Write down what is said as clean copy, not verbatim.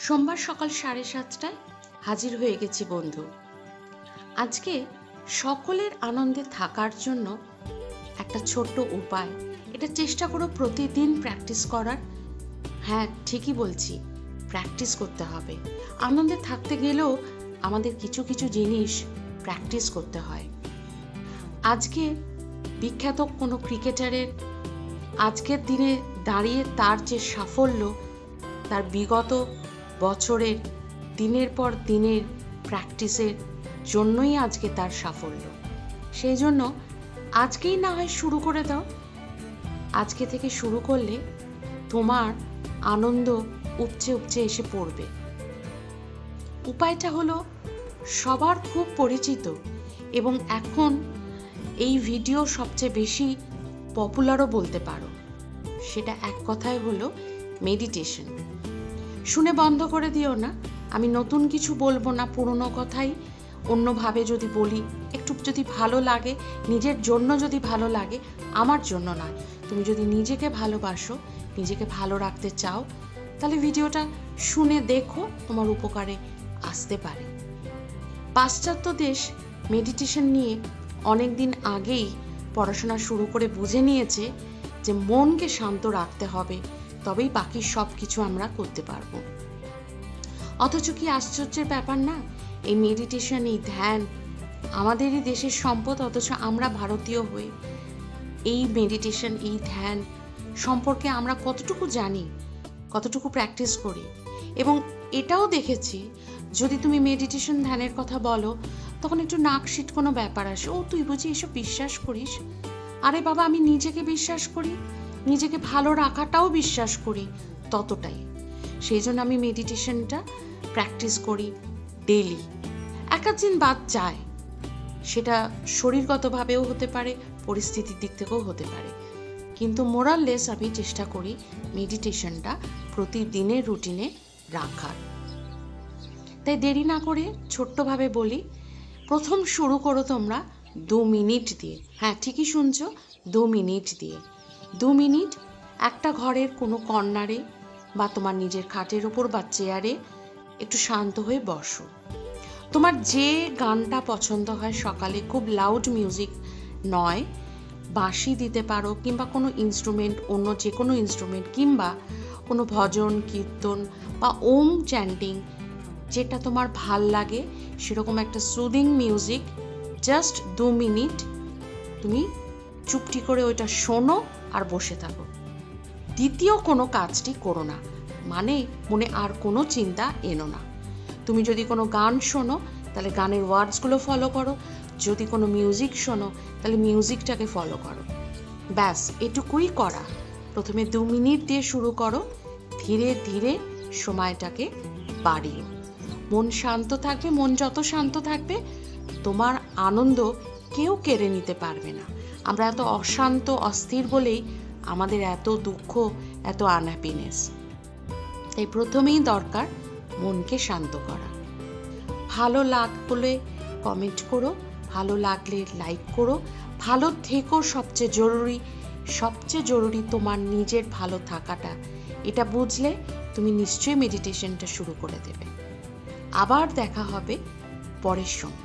সোমবার সকাল 7:30টায় হাজির হয়ে গেছি বন্ধু। আজকে সকলের আনন্দে থাকার জন্য একটা ছোট্ট উপায়, এটা চেষ্টা করো প্রতিদিন প্র্যাকটিস করার। হ্যাঁ, ঠিকই বলছি, প্র্যাকটিস করতে হবে। আনন্দে থাকতে গেলেও আমাদের কিছু কিছু জিনিস প্র্যাকটিস করতে হয়। আজকে বিখ্যাত কোনো ক্রিকেটারের আজকের দিনে দাঁড়িয়ে তার যে সাফল্য, তার বিগত বছরের দিনের পর দিনের প্র্যাকটিসের জন্যই আজকে তার সাফল্য। সেই জন্য আজকেই না হয় শুরু করে দাও। আজকে থেকে শুরু করলে তোমার আনন্দ উপচে উপচে এসে পড়বে। উপায়টা হলো সবার খুব পরিচিত এবং এখন এই ভিডিও সবচেয়ে বেশি পপুলারও বলতে পারো। সেটা এক কথায় হলো মেডিটেশন। শুনে বন্ধ করে দিও না, আমি নতুন কিছু বলবো না, পুরনো কথাই অন্যভাবে যদি বলি, একটু যদি ভালো লাগে, নিজের জন্য যদি ভালো লাগে, আমার জন্য নয়। তুমি যদি নিজেকে ভালোবাসো, নিজেকে ভালো রাখতে চাও, তাহলে ভিডিওটা শুনে দেখো, তোমার উপকারে আসতে পারে। পাশ্চাত্য দেশ মেডিটেশন নিয়ে অনেক দিন আগেই পড়াশোনা শুরু করে বুঝে নিয়েছে যে মনকে শান্ত রাখতে হবে, তবেই বাকি সব কিছু আমরা করতে পারবো। অথচ কি আশ্চর্যের ব্যাপার না, এই মেডিটেশন, এই ধ্যান আমাদেরই দেশের সম্পদ, অথচ আমরা ভারতীয় হয়ে এই মেডিটেশন, এই ধ্যান সম্পর্কে আমরা কতটুকু জানি, কতটুকু প্র্যাকটিস করি। এবং এটাও দেখেছি, যদি তুমি মেডিটেশন ধ্যানের কথা বলো, তখন একটু নাক সিটকোনো ব্যাপার আসে। ও, তুই বুঝি এসব বিশ্বাস করিস? আরে বাবা, আমি নিজেকে বিশ্বাস করি, নিজেকে ভালো রাখাটাও বিশ্বাস করি ততটাই। সেই জন্য আমি মেডিটেশনটা প্র্যাকটিস করি ডেইলি। এক দিন বাদ যায়, সেটা শরীরগতভাবেও হতে পারে, পরিস্থিতির দিক থেকেও হতে পারে, কিন্তু মোরাললেস আমি চেষ্টা করি মেডিটেশনটা প্রতিদিনের রুটিনে রাখার। তাই দেরি না করে ছোট্টভাবে বলি, প্রথম শুরু করো তোমরা 2 মিনিট দিয়ে। হ্যাঁ, ঠিকই শুনছো, 2 মিনিট দিয়ে। 2 মিনিট একটা ঘরের কোনো কর্নারে বা তোমার নিজের খাটের ওপর বা চেয়ারে একটু শান্ত হয়ে বসো। তোমার যে গানটা পছন্দ হয় সকালে, খুব লাউড মিউজিক নয়, বাঁশি দিতে পারো কিংবা কোনো ইনস্ট্রুমেন্ট, অন্য যে কোনো ইনস্ট্রুমেন্ট, কিংবা কোনো ভজন কীর্তন বা ওম চ্যান্টিং, যেটা তোমার ভাল লাগে সেরকম একটা সুদিং মিউজিক। জাস্ট 2 মিনিট তুমি চুপটি করে ওইটা শোনো আর বসে থাকো। দ্বিতীয় কোনো কাজটি করো না, মানে মনে আর কোনো চিন্তা এনো না। তুমি যদি কোনো গান শোনো, তাহলে গানের ওয়ার্ডসগুলো ফলো করো। যদি কোনো মিউজিক শোনো, তাহলে মিউজিকটাকে ফলো করো। ব্যাস, এটুকুই করা। প্রথমে 2 মিনিট দিয়ে শুরু করো, ধীরে ধীরে সময়টাকে বাড়িও। মন শান্ত থাকবে, মন যত শান্ত থাকবে, তোমার আনন্দ কেউ কেড়ে নিতে পারবে না। আমরা এত অশান্ত, অস্থির বলেই আমাদের এত দুঃখ, এত আনহ্যাপিনেস। তাই প্রথমেই দরকার মনকে শান্ত করা। ভালো লাগলে কমেন্ট করো, ভালো লাগলে লাইক করো, ভালো থেকো। সবচেয়ে জরুরি তোমার নিজের ভালো থাকাটা। এটা বুঝলে তুমি নিশ্চয়ই মেডিটেশনটা শুরু করে দেবে। আবার দেখা হবে পরের সময়।